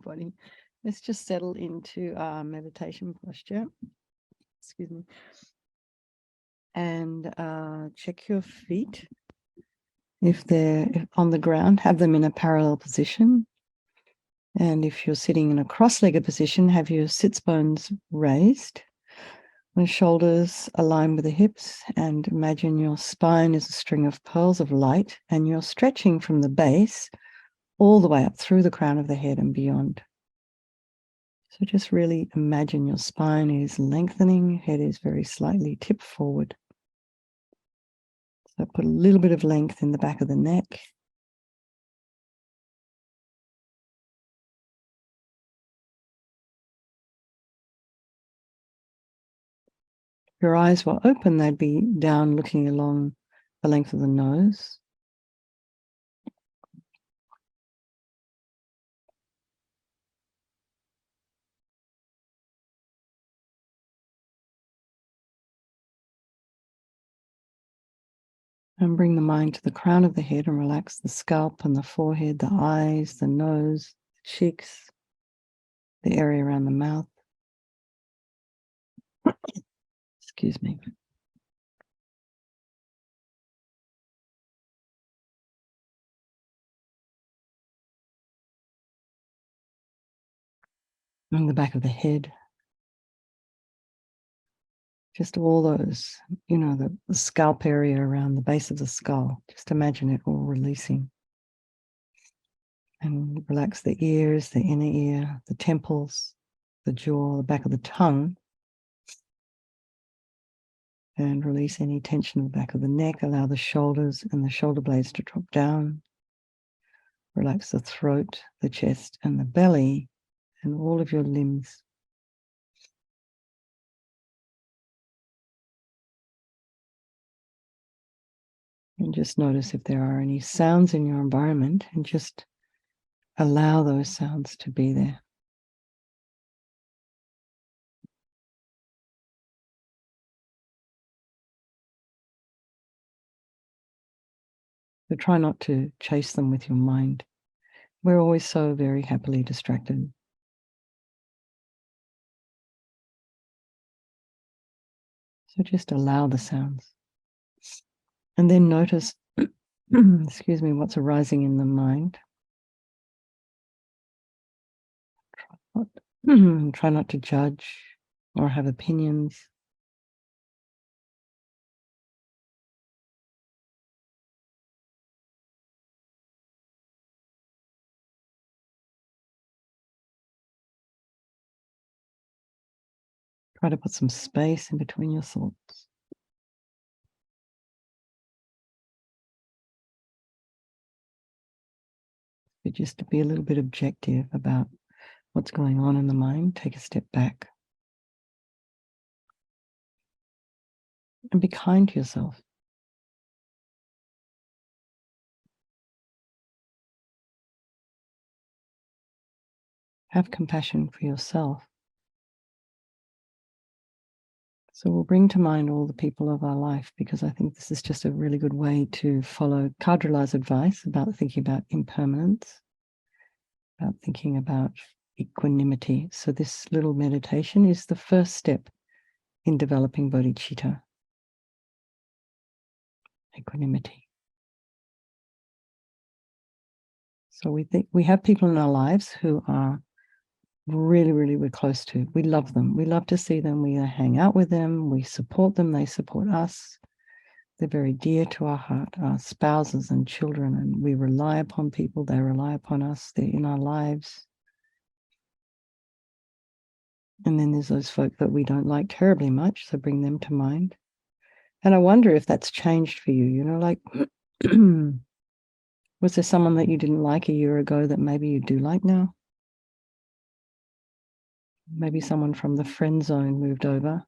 body. Let's just settle into our meditation posture. Excuse me. And check your feet. If they're on the ground, have them in a parallel position. And if you're sitting in a cross-legged position, have your sits bones raised. The shoulders align with the hips, and imagine your spine is a string of pearls of light, and you're stretching from the base all the way up through the crown of the head and beyond. So just really imagine your spine is lengthening, head is very slightly tipped forward. So put a little bit of length in the back of the neck. If your eyes were open, they'd be down looking along the length of the nose. And bring the mind to the crown of the head and relax the scalp and the forehead, the eyes, the nose, the cheeks, the area around the mouth. Excuse me. And the back of the head. Just all those, the scalp area around the base of the skull. Just imagine it all releasing. And relax the ears, the inner ear, the temples, the jaw, the back of the tongue. And release any tension in the back of the neck. Allow the shoulders and the shoulder blades to drop down. Relax the throat, the chest, and the belly, and all of your limbs. And just notice if there are any sounds in your environment, and just allow those sounds to be there. So try not to chase them with your mind. We're always so very happily distracted. So just allow the sounds. And then notice, excuse me, what's arising in the mind. Try not to judge or have opinions. Try to put some space in between your thoughts. But just to be a little bit objective about what's going on in the mind, take a step back. And be kind to yourself. Have compassion for yourself. So we'll bring to mind all the people of our life, because I think this is just a really good way to follow Kadrula's advice about thinking about impermanence, about thinking about equanimity. So this little meditation is the first step in developing bodhicitta. Equanimity. So we have people in our lives who are really, really we're close to. We love them. We love to see them. We hang out with them. We support them. They support us. They're very dear to our heart, our spouses and children, and we rely upon people. They rely upon us. They're in our lives. And then there's those folk that we don't like terribly much, so bring them to mind. And I wonder if that's changed for you, like, was there someone that you didn't like a year ago that maybe you do like now? Maybe someone from the friend zone moved over.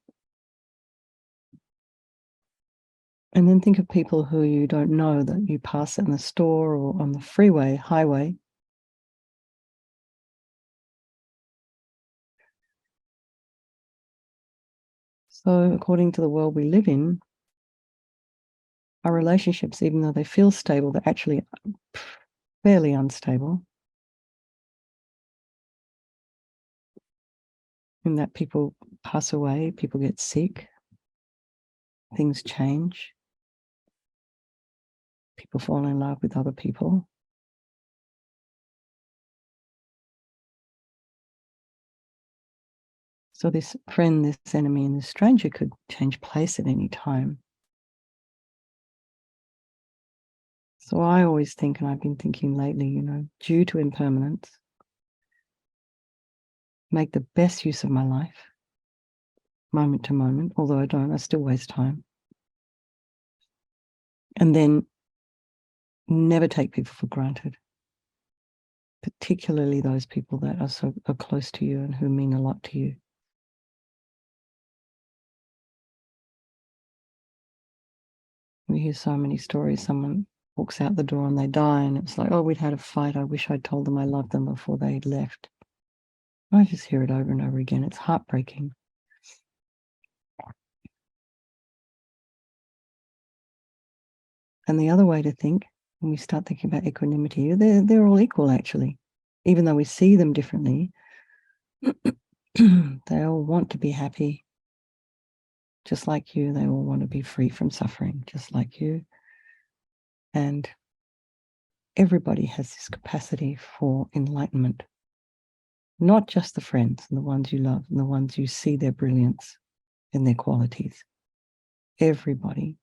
And then think of people who you don't know that you pass in the store or on the freeway, highway. So according to the world we live in, our relationships, even though they feel stable, they're actually fairly unstable. in that people pass away, people get sick, things change, people fall in love with other people. So this friend, this enemy, and this stranger could change place at any time. So I always think, and I've been thinking lately, due to impermanence, make the best use of my life, moment to moment, although I still waste time. And then never take people for granted, particularly those people that are close to you and who mean a lot to you. We hear so many stories, someone walks out the door and they die, and it's like, oh, we'd had a fight. I wish I'd told them I loved them before they'd left. I just hear it over and over again. It's heartbreaking. And the other way to think, when we start thinking about equanimity, they're all equal, actually. Even though we see them differently, they all want to be happy, just like you. They all want to be free from suffering, just like you. And everybody has this capacity for enlightenment. Not just the friends and the ones you love and the ones you see their brilliance and their qualities. Everybody.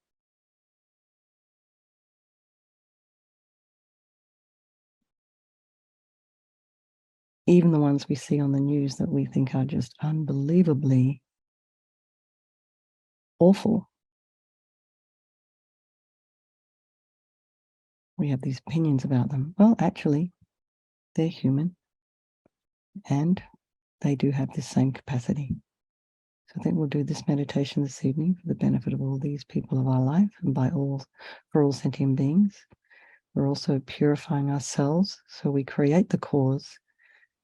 Even the ones we see on the news that we think are just unbelievably awful. We have these opinions about them. Well, actually, they're human and they do have this same capacity. So I think we'll do this meditation this evening for the benefit of all these people of our life and for all sentient beings. We're also purifying ourselves, so we create the cause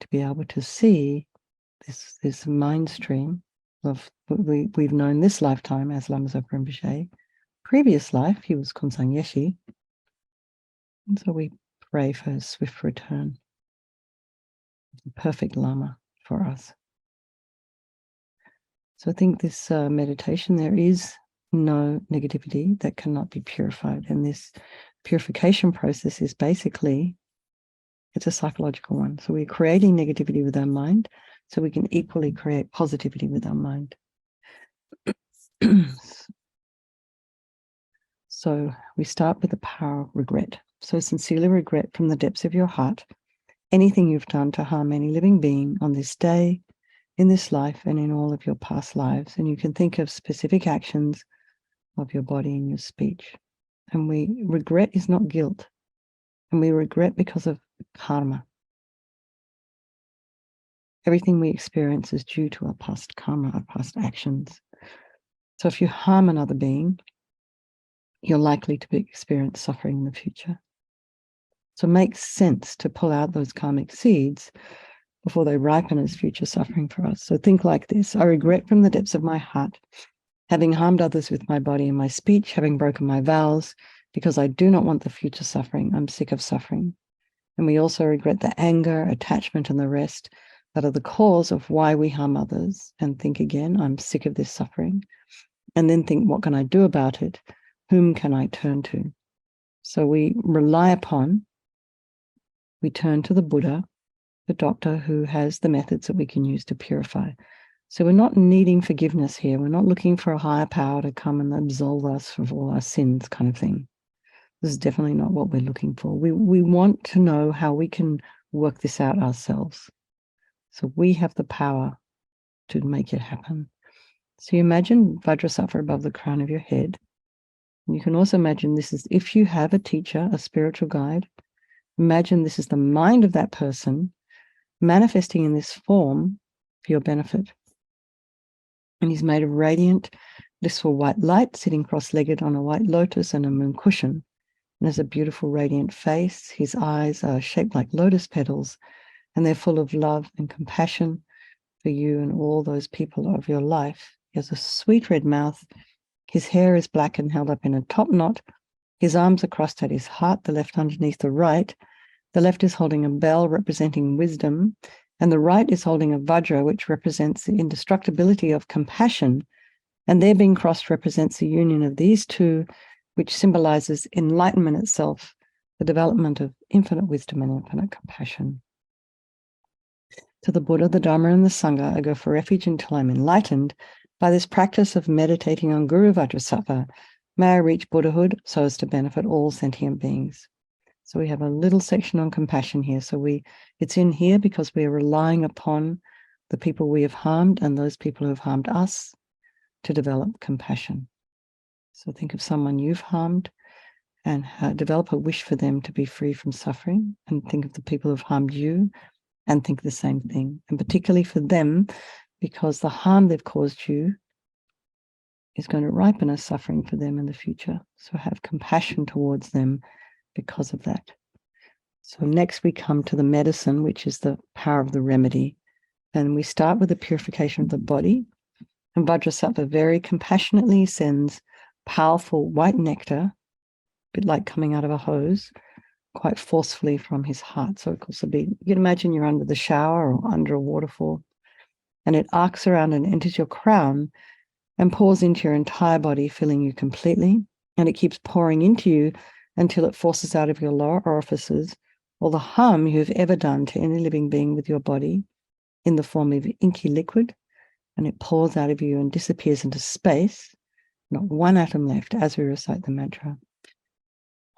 to be able to see this mind stream of we've known this lifetime as Lama Zopa Rinpoche. Previous life, he was Kunsang Yeshi. And so we pray for his swift return. The perfect Lama for us. So I think this meditation, there is no negativity that cannot be purified. And this purification process is basically, it's a psychological one. So we're creating negativity with our mind so we can equally create positivity with our mind. So we start with the power of regret. So sincerely regret from the depths of your heart anything you've done to harm any living being on this day, in this life, and in all of your past lives. And you can think of specific actions of your body and your speech. And regret is not guilt. And we regret because of karma. Everything we experience is due to our past karma, our past actions. So if you harm another being, you're likely to experience suffering in the future. So it makes sense to pull out those karmic seeds before they ripen as future suffering for us. So think like this: I regret from the depths of my heart having harmed others with my body and my speech, having broken my vows, because I do not want the future suffering. I'm sick of suffering. And we also regret the anger, attachment, and the rest that are the cause of why we harm others. And think again, I'm sick of this suffering. And then think, what can I do about it? Whom can I turn to? So we turn to the Buddha, the doctor who has the methods that we can use to purify. So we're not needing forgiveness here. We're not looking for a higher power to come and absolve us of all our sins kind of thing. This is definitely not what we're looking for. We want to know how we can work this out ourselves. So we have the power to make it happen. So you imagine Vajrasattva above the crown of your head. And you can also imagine this is, if you have a teacher, a spiritual guide, imagine this is the mind of that person manifesting in this form for your benefit. And he's made of radiant, blissful white light, sitting cross-legged on a white lotus and a moon cushion. And has a beautiful radiant face. His eyes are shaped like lotus petals, and they're full of love and compassion for you and all those people of your life. He has a sweet red mouth. His hair is black and held up in a top knot. His arms are crossed at his heart, the left underneath the right. The left is holding a bell representing wisdom, And the right is holding a vajra, which represents the indestructibility of compassion. And their being crossed represents the union of these two, which symbolizes enlightenment itself, the development of infinite wisdom and infinite compassion. To the Buddha, the Dharma, and the Sangha, I go for refuge until I'm enlightened. By this practice of meditating on Guru Vajrasattva, may I reach Buddhahood so as to benefit all sentient beings. So we have a little section on compassion here. So it's in here because we are relying upon the people we have harmed and those people who have harmed us to develop compassion. So think of someone you've harmed and develop a wish for them to be free from suffering, and think of the people who have harmed you and think the same thing. And particularly for them, because the harm they've caused you is going to ripen as suffering for them in the future. So have compassion towards them because of that. So next we come to the medicine, which is the power of the remedy. And we start with the purification of the body. And Vajrasattva very compassionately sends powerful white nectar, a bit like coming out of a hose, quite forcefully from his heart. So it could also be, you can imagine you're under the shower or under a waterfall, and it arcs around and enters your crown and pours into your entire body, filling you completely. And it keeps pouring into you until it forces out of your lower orifices all the harm you have ever done to any living being with your body in the form of inky liquid. And it pours out of you and disappears into space, not one atom left, as we recite the mantra.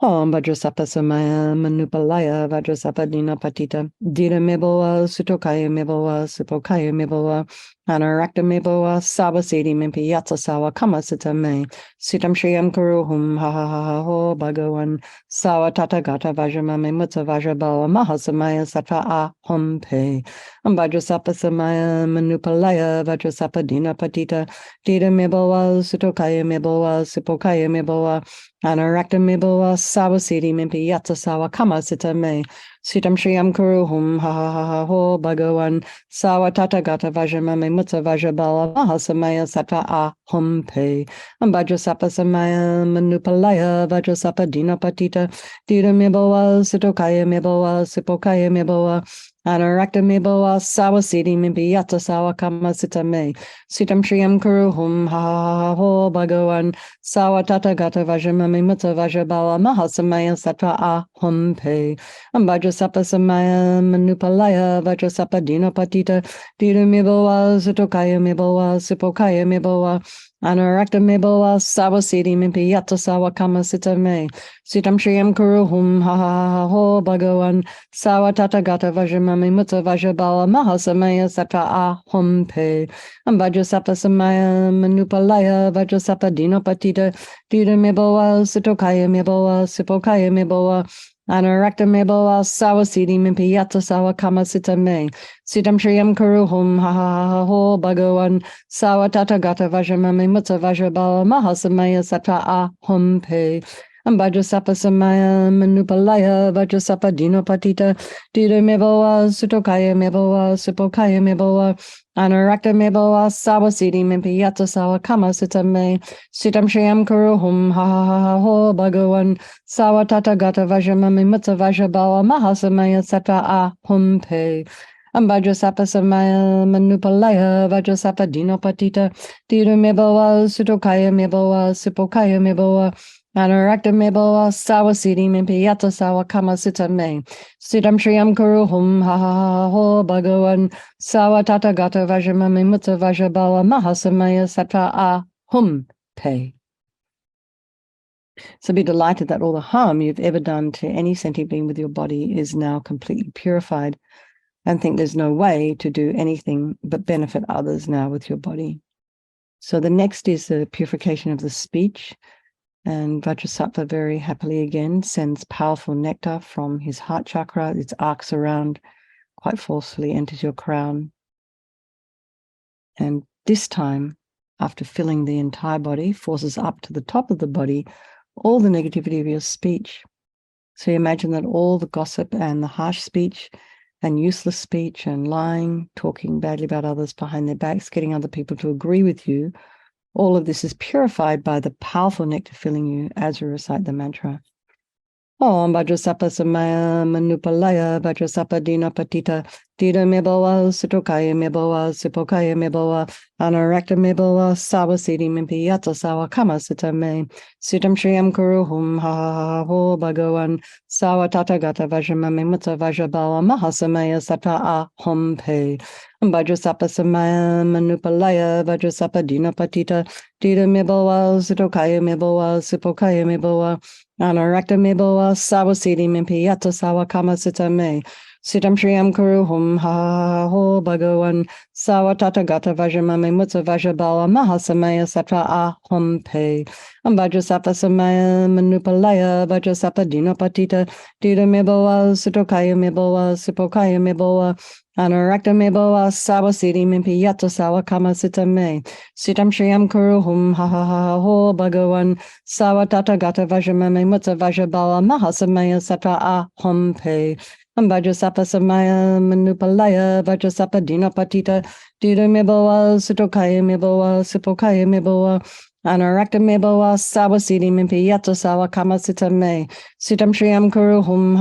Om Vajrasattva Samaya Manupalaya Vajrasattva Dina Patita Dira Meboa Sutokaya Meboa Supokaya Meboa Anarakta Meboa Sabasedi Mimpi Yatsa Sawa Kamasita Me Sitam Shriyam Kuruhum Ha Ha Ha Ho Bhagawan Sawa Tatagata Vajramame Mutta Vajrabawa Mahasamaya Sattva Ahom Pe Om Vajrasattva Samaya Manupalaya Vajrasattva Dina Patita Dira Meboa Sutokaya Meboa Supokaya Meboa Anarakta Meboa Sabasedi Mimpi Yatsa Sawa Kamasita Me Sitam Shriyam Kuruhum Ha Ha Ha Ha Ho Bhagawan Sawa Tatagata Vajramame Mutta Vajrabala Mahasamaya Sattva Ahom Pe Vajrasattva Samaya Manupalaya Vajrasattva Dina Patita Dira Meboa Sitokaya Meboa Sipokaya Meboa Anarakta Meboa Sabasedi Mimpi Yatsa Sawa Kamasita Me Sitam Shriyam Kuruhum Ha Ha Ha Ho Bhagawan Sawa Tatagata Vajramame Mutta Vajrabala Mahasamaya Sattva Ahom Pe Vajrasattva Samaya Manupalaya Vajrasattva Dina Patita Dira Meboa Sitokaya Meboa Sipokaya Meboa Anarakta Meboa Sabasedi Mimpi Yatsa Sawa Kamasita Me Sitam Shriyam Kuruhum Ha Ha Ha Ho Bhagawan Sawa Tatagata Vajramame Mutta Vajrabala Mahasamaya Sattva Ahom Pe Vajrasattva Samaya Manupalaya Vajrasattva Dina Patita Dira Meboa Sitokaya Meboa Sipokaya Meboa Anarakta Meboa Sabasedi Mimpi Yatsa Sawa Kamasita Me Sitam Shriyam Kuruhum Ha Ha Ha Ho Bhagawan Sawa Tatagata Vajramame Mutta Vajrabala Mahasamaya Sattva Ahom Pe Vajrasattva Samaya Manupalaya Vajrasattva Dina Patita Dira Meboa Sutokaya Meboa Sipokaya Meboa Anarakta Meboa Sabasedi Mimpi Yatsa Sawa Kamasita Me Sitam Shriyam Kuruhum Ha Ha Ha Ho Bhagawan Sawa Tatagata Vajramame Mutta Vajrabala Mahasamaya Sattva Ahom Pe Vajrasattva Samaya Manupalaya Vajrasattva Dina Patita Dira Meboa Sutokaya Meboa Sipokaya Meboa Anarakta Meboa Sabasedi Mimpi Yatsa Sawa Kamasita Me Sitam Shriyam Kuruhum Ha Ha Ha Ho Bhagawan Sawa Tatagata Vajramame Mutta Vajrabala Mahasamaya Sattva Ahom Pe. So be delighted that all the harm you've ever done to any sentient being with your body is now completely purified, and think there's no way to do anything but benefit others now with your body. So the next is the purification of the speech. And Vajrasattva very happily again sends powerful nectar from his heart chakra. It arcs around quite forcefully, enters your crown. And this time, after filling the entire body, forces up to the top of the body all the negativity of your speech. So you imagine that all the gossip and the harsh speech and useless speech and lying, talking badly about others behind their backs, getting other people to agree with you, all of this is purified by the powerful nectar filling you as we recite the mantra. Om Vajrasapa Samaya Manupalaya Vajrasapa Dina Patita Dida Miboa Sutokaya Miboa Sipokaya Miboa Anarakta Miboa Sawasidi Mimpiyata Sawa Kama Sitame Sitam Shriyam Kuruhum Ha Ho Bhagawan Sawa Tatagata Vajramame Mutta Vajrabala Mahasamaya Sata Ahom Pe Vajrasapa Samaya Manupalaya Vajrasapa Dina Patita Dida Miboa Sutokaya Miboa Sipokaya Miboa Anarakta Miboa Sawasidi Mimpiyata Sawa Kama Sitame Sitam Shriyam Kuruhum Ha Ho Bhagawan Sawa Tatagata Vajramame Mutta Vajrabala Mahasamaya Satra Ahom Pe Vajrasapa Samaya Manupalaya Vajrasapa Dina Patita Dida Miboa Sutokaya Miboa Sipokaya Miboa Anarakta Miboa Sawasidi Mimpiyata Sawa Kama Sitame Sitam Shriyam Kuruhum Ha Ho Bhagawan Sawa Tatagata Vajramame Mutta Vajrabala Mahasamaya Satra Ahom Pe Vajrasapa Samaya Manupalaya Vajrasapa Dina Patita Dida Miboa Sutokaya Miboa Sipokaya Miboa Anarakta Miboa Sawasidi Mimpiyata Sawa Kama Sitame Sitam Shriyam Kuruhum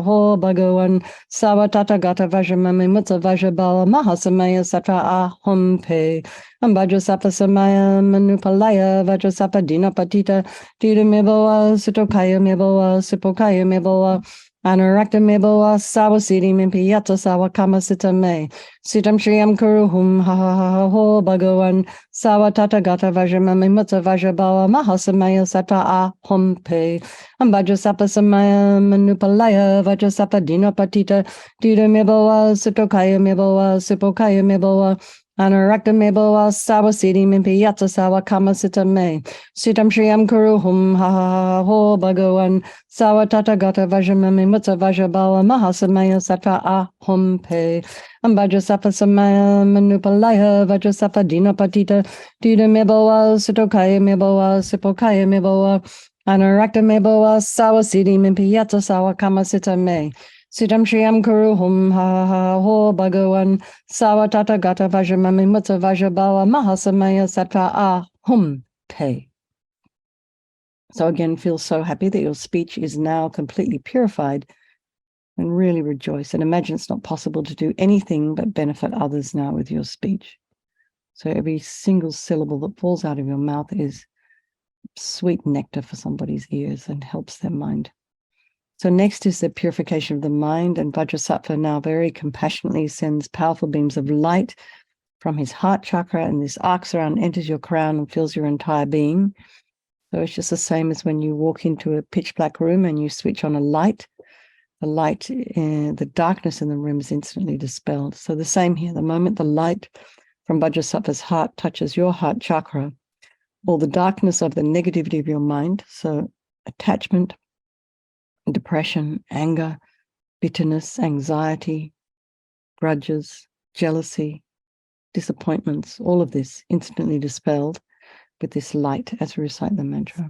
Ho Bhagawan Sawa Tatagata Vajramame Mutta Vajrabala Mahasamaya Satra Ahom Pe Vajrasapa Samaya Manupalaya Vajrasapa Dina Patita Dida Miboa Sutokaya Miboa Sipokaya Miboa Anarakta Miboa Sawasidi Mimpiyata Sawa Kama Sitame Sitam Shriyam Kuruhum Ho Bhagawan Sawa Tatagata Vajramame Mutta Vajrabala Mahasamaya Sata Ahom Pe Vajrasapa Samaya Manupalaya Vajrasapa Dina Patita Dida Miboa Sutokaya Miboa Sipokaya Miboa Anarakta Miboa Sawasidi Mimpiyata Sawa Kama Sitame Sitam Shriyam Kuruhum Ho Bhagawan Sawa Tatagata Vajramame Mutta Vajrabala Mahasamaya Satra Ahom Pe Vajrasapa Samaya Manupalaya Vajrasapa Dina Patita Dida Miboa Sutokaya Miboa Sipokaya Miboa Anarakta Miboa Sawasidi Mimpiyata Sawa Kama Sitame Sitam Shriyam Kuruhum Ho Bhagawan Sawa Tatagata Vajramame Mutta Vajrabala Mahasamaya Satra Ahom Pe. So again, feel so happy that your speech is now completely purified and really rejoice and imagine it's not possible to do anything but benefit others now with your speech. So every single syllable that falls out of your mouth is sweet nectar for somebody's ears and helps their mind. So next is the purification of the mind, and Vajrasattva now very compassionately sends powerful beams of light from his heart chakra, and this arcs around, enters your crown and fills your entire being. So it's just the same as when you walk into a pitch black room and you switch on a light. The darkness in the room is instantly dispelled. So the same here, the moment the light from Vajrasattva's heart touches your heart chakra, all the darkness of the negativity of your mind, so attachment, depression, anger, bitterness, anxiety, grudges, jealousy, disappointments, all of this instantly dispelled with this light as we recite the mantra.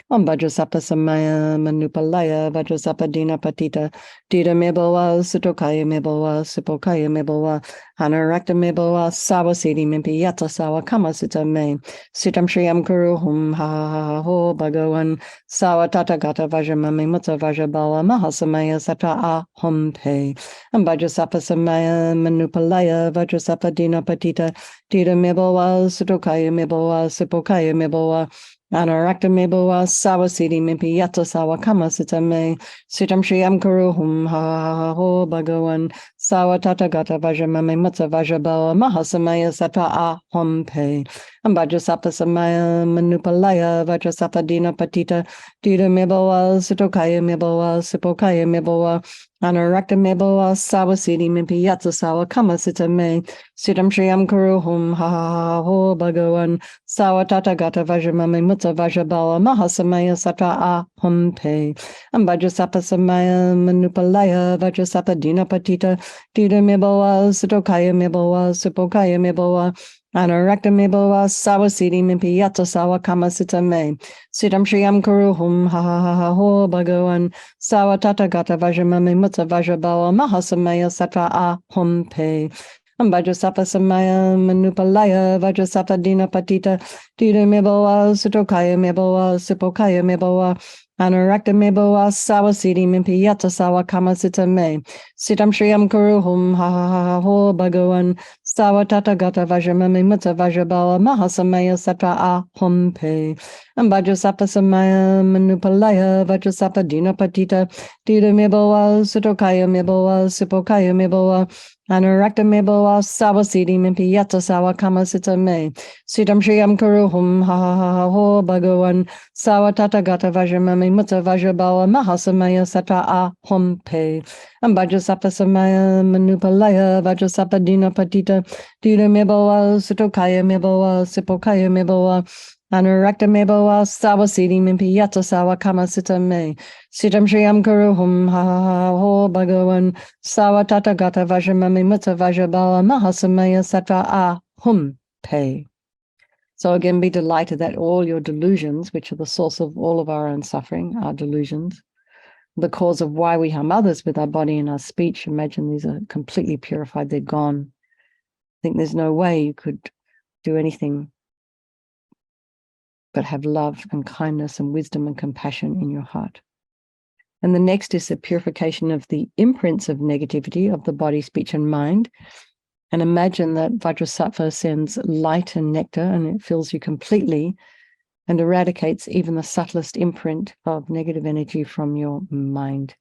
Om Vajrasapa Samaya Manupalaya Vajrasapa Dina Patita Dida Miboa Sutokaya Miboa Sipokaya Miboa Anarakta Miboa Sawasidi Mimpiyata Sawa Kama Sitame Sitam Shriyam Kuruhum Ho Bhagawan Sawa Tatagata Vajramame Mutta Vajrabala Mahasamaya Sata Ahom Pe Vajrasapa Samaya Manupalaya Vajrasapa Dina Patita Dida Miboa Sutokaya Miboa Sipokaya Miboa Anarakta Miboa Sawasidi Mimpiyata Sawa Kama Sitame Sitam Shriyam Kuruhum Ho Bhagawan Sawa Tatagata Vajramame Mutta Vajrabala Mahasamaya Sata Ahom Pe Vajrasapa Samaya Manupalaya Vajrasapa Dina Patita Dida Miboa Sutokaya Miboa Sipokaya Miboa Anarakta Miboa Sawasidi Mimpiyata Sawa Kama Sitame Sitam Shriyam Kuruhum Ho Bhagawan Sawa Tatagata Vajramame Mutta Vajrabala Mahasamaya Satra Ahom Pe Vajrasapa Samaya Manupalaya Vajrasapa Dina Patita Dida Miboa Sutokaya Miboa Sipokaya Miboa Anarakta Miboa Sawasidi Mimpiyata Sawa Kama Sitame Sitam Shriyam Kuruhum Ho Bhagawan Sawa Tatagata Vajramame Mutta Vajrabala Mahasamaya Satra Ahom Pe Vajrasapa Samaya Manupalaya Vajrasapa Dina Patita Dida Meboa Sutokaya Meboa Sipokaya Meboa Anurakta Meboa Sawasidi Mimpiyata Sawa Kamasita Me Sitam Shriyam Kuruhum Ha Ha Ha Ha Ho Bhagawan Sawa Tata Gata Vajramami Mutta Vajrabala Mahasamaya Satra Ahum Pe Vajrasapa Samaya Manupalaya Vajrasapa Dina Patita Dida Meboa Sutokaya Meboa Sipokaya Meboa Anurakta Meboa Sawasidi Mimpiyata Sawa Kamasita Me Sitam Shriyam Kuruhum Ha Ha Ha Ha Ho Bhagawan Sawa Tata Gata Vajramami Mutta Vajrabala Mahasamaya Satra Ahum Pe Vajrasapa Samaya Manupalaya Vajrasapa Dina Patita Dida Meboa Sutokaya Meboa Sipokaya Meboa Anurakta Meboa Sawasidi Mimpiyata Sawa Kamasita Me Sitam Shriyam Kuruhum Ha Ha Ha Ho Bhagawan Sawa Tata Gata Vajramami Mutta Vajrabala Mahasamaya Satra Ahum Pe. So again, be delighted that all your delusions, which are the source of all of our own suffering, are delusions. The cause of why we harm others with our body and our speech, imagine these are completely purified, they're gone. I think there's no way you could do anything but have love and kindness and wisdom and compassion in your heart. And the next is the purification of the imprints of negativity of the body, speech, and mind. And imagine that Vajrasattva sends light and nectar and it fills you completely and eradicates even the subtlest imprint of negative energy from your mind.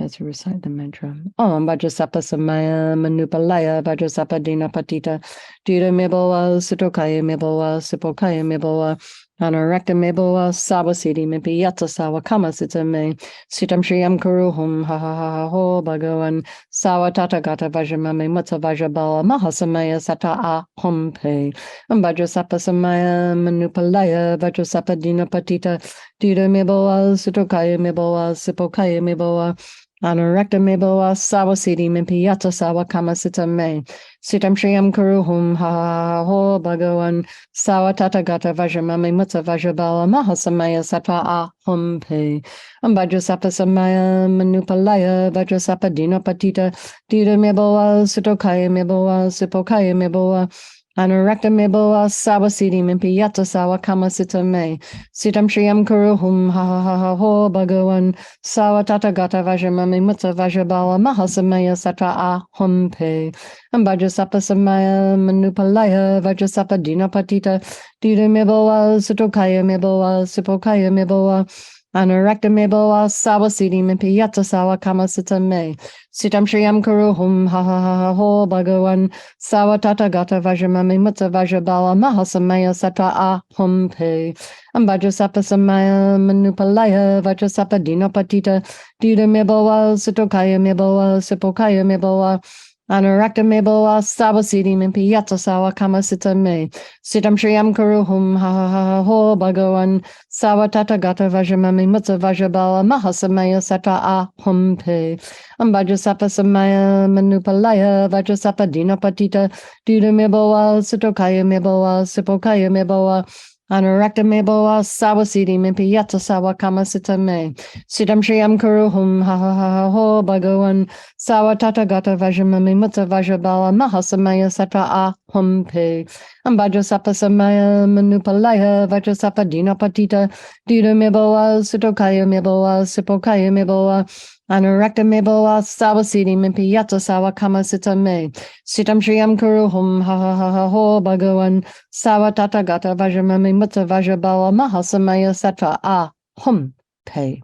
As we recite the mantra. Om Vajrasapa Samaya Manupalaya Vajrasapa Dina Patita Dida Meboa Sutokaya Meboa Sipokaya Meboa Anurakta Meboa Sawasidi Mimpiyata Sawa Kamasita Me Sitam Shriyam Kuruhum Ha Ha Ha Ho Bhagawan Sawa Tata Gata Vajramami Mutta Vajrabala Mahasamaya Sata Ahum Pe Vajrasapa Samaya Manupalaya Vajrasapa Dina Patita Dida Meboa Sutokaya Meboa Sipokaya Meboa Anurakta Meboa Sawasidi Mimpiyata Sawa Kamasita Me Sitam Shriyam Kuruhum Ha Ha Ho Bhagawan Sawa Tata Gata Vajramami Mutta Vajrabala Mahasamaya Satra Ahum Pe Vajrasapa Samaya Manupalaya Vajrasapa Dina Patita Dida Meboa Sutokaya Meboa Sipokaya Meboa Anurakta Meboa Sawasidi Mimpiyata Sawa Kamasita Me Sitam Shriyam Kuruhum Ha Ha Ha Ha Ho Bhagawan Sawa Tata Gata Vajramami Mutta Vajrabala Mahasamaya Satra Ahum Pe Vajrasapa Samaya Manupalaya Vajrasapa Dina Patita Dida Meboa Sutokaya Meboa Sipokaya Meboa Anurakta Meboa Sawasidi Mimpiyata Sawa Kamasita Me Sitam Shriyam Kuruhum Ha Ha Ha Ha Ho Bhagawan Sawa Tata Gata Vajramami Mutta Vajrabala Mahasamaya Satra Ahum Pe Vajrasapa Samaya Manupalaya Vajrasapa Dina Patita Dida Meboa Sutokaya Meboa Sipokaya Meboa Anurakta Meboa Sawasidi Mimpiyata Sawa Kamasita Me Sitam Shriyam Kuruhum Ha Ha Ha Ho Bhagawan Sawa Tata Gata Vajramami Mutta Vajrabala Mahasamaya Satra Ahum Pe Vajrasapa Samaya Manupalaya Vajrasapa Dina Patita Dida Meboa Sutokaya Meboa Sipokaya Meboa Anurakta Meboa Sawasidi Mimpiyata Sawa Kamasita Me Sitam Shriyam Kuruhum Ha Ha Ha Ha Ho Bhagawan Sawa Tata Gata Vajramami Mutta Vajrabala Mahasamaya Satra Ahum Pe Vajrasapa Samaya Manupalaya Vajrasapa Dina Patita Dida Meboa Sutokaya Meboa Sipokaya Meboa Anurakta Meboa Sawasidi Mimpiyata Sawa Kamasita Me Sitam Shriyam Kuruhum Ha Ha Ha Ha Ho Bhagawan Sawa Tata Gata Vajramami Mutta Vajrabala Mahasamaya Satra Ahum Pe.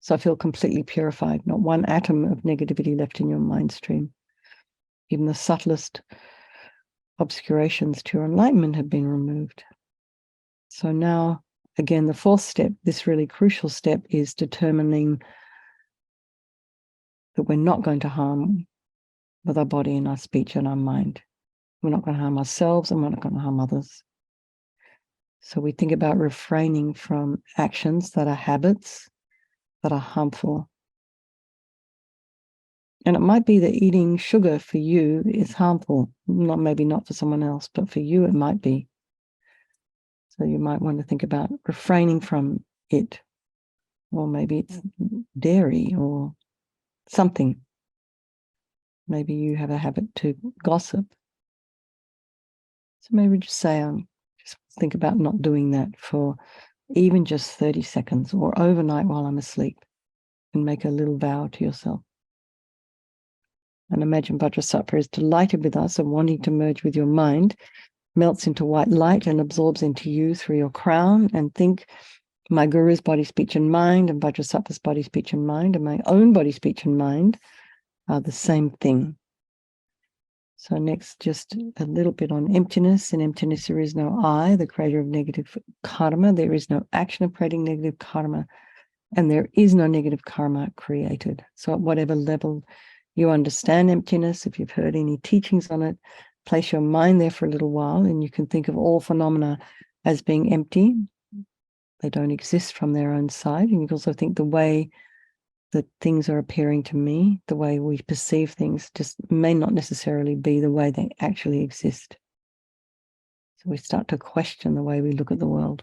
So I feel completely purified, not one atom of negativity left in your mind stream. Even the subtlest obscurations to your enlightenment have been removed. So now, again, the fourth step, this really crucial step, is determining that we're not going to harm with our body and our speech and our mind. We're not going to harm ourselves and we're not going to harm others. So we think about refraining from actions that are habits that are harmful. And it might be that eating sugar for you is harmful, maybe not for someone else, but for you it might be. So you might want to think about refraining from it, or maybe it's dairy or something. Maybe you have a habit to gossip. So maybe just say, just think about not doing that for even just 30 seconds or overnight while I'm asleep, and make a little vow to yourself. And imagine Vajrasattva is delighted with us and wanting to merge with your mind, melts into white light and absorbs into you through your crown. And think, my guru's body, speech, and mind, and Vajrasattva's body, speech, and mind, and my own body, speech, and mind are the same thing. So next, just a little bit on emptiness. In emptiness, there is no I, the creator of negative karma. There is no action of creating negative karma, and there is no negative karma created. So at whatever level you understand emptiness, if you've heard any teachings on it, place your mind there for a little while, and you can think of all phenomena as being empty. They don't exist from their own side. And you can also think the way that things are appearing to me, the way we perceive things, just may not necessarily be the way they actually exist. So we start to question the way we look at the world.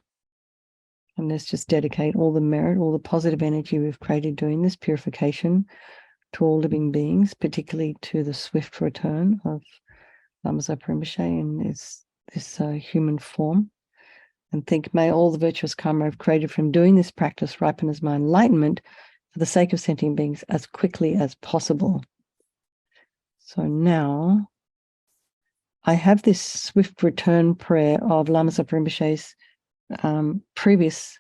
And let's just dedicate all the merit, all the positive energy we've created doing this purification to all living beings, particularly to the swift return of Lama Zopa Rinpoche in this human form. And think, may all the virtuous karma I've created from doing this practice ripen as my enlightenment for the sake of sentient beings as quickly as possible. So now I have this swift return prayer of Lama Zopa Rinpoche's previous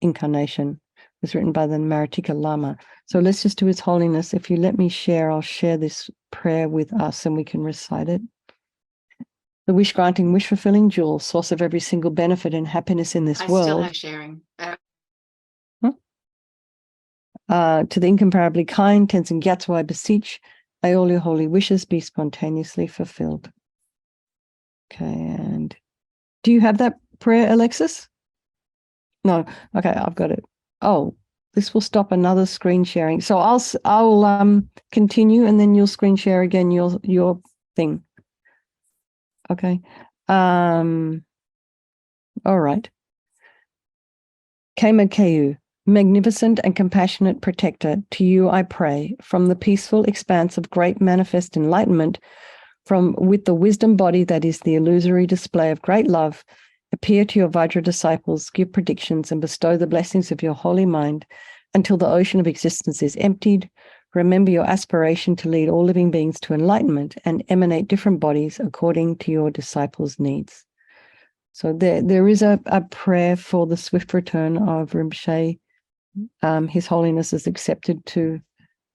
incarnation. It was written by the Maratika Lama. So let's just do His Holiness. If you let me share, I'll share this prayer with us and we can recite it. The wish-granting, wish-fulfilling jewel, source of every single benefit and happiness in this world. I still have sharing. To the incomparably kind Tenzin Gyatso, I beseech, may all your holy wishes be spontaneously fulfilled. Okay, and do you have that prayer, Alexis? No. Okay, I've got it. Oh, this will stop another screen sharing. So I'll continue, and then you'll screen share again your thing. Okay. All right. Kema Keu, magnificent and compassionate protector, to you I pray, from the peaceful expanse of great manifest enlightenment, with the wisdom body that is the illusory display of great love, appear to your Vajra disciples, give predictions, and bestow the blessings of your holy mind until the ocean of existence is emptied. Remember your aspiration to lead all living beings to enlightenment and emanate different bodies according to your disciples' needs. So there is a prayer for the swift return of Rinpoche. His Holiness has accepted to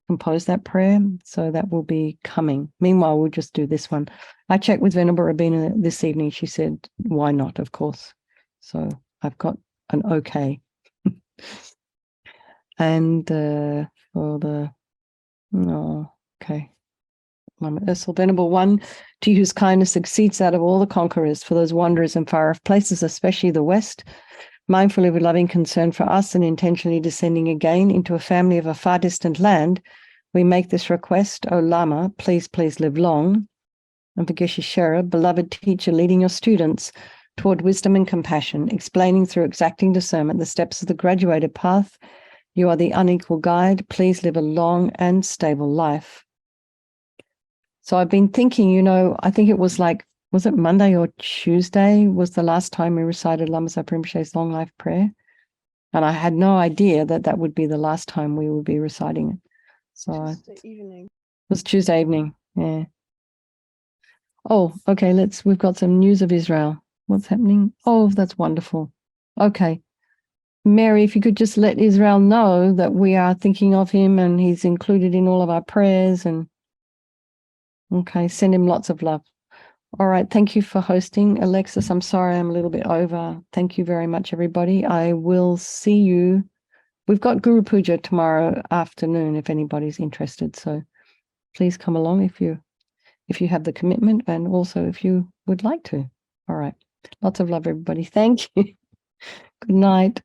compose that prayer, so that will be coming. Meanwhile, we'll just do this one. I checked with Venerable Rabina this evening. She said, why not, of course. So I've got an okay. And for the, no, okay. Mama Ursula, Venerable One, to you whose kindness exceeds that of all the conquerors, for those wanderers in far-off places, especially the West, mindful of your loving concern for us and intentionally descending again into a family of a far distant land, we make this request, O Lama, please live long. And for Geshe Sherab, beloved teacher, leading your students toward wisdom and compassion, explaining through exacting discernment the steps of the graduated path. You are the unequal guide. Please live a long and stable life. So I've been thinking, I think it was was it Monday or Tuesday was the last time we recited Lama Zopa Rinpoche's long life prayer? And I had no idea that would be the last time we would be reciting it. So Tuesday evening. It was Tuesday evening, yeah. Oh, okay, we've got some news of Israel. What's happening? Oh, that's wonderful. Okay. Mary, if you could just let Israel know that we are thinking of him and he's included in all of our prayers, and okay, send him lots of love. All right, thank you for hosting, Alexis. I'm sorry I'm a little bit over. Thank you very much, everybody. I will see you. We've got Guru Puja tomorrow afternoon if anybody's interested. So please come along if you have the commitment, and also if you would like to. All right. Lots of love, everybody. Thank you. Good night.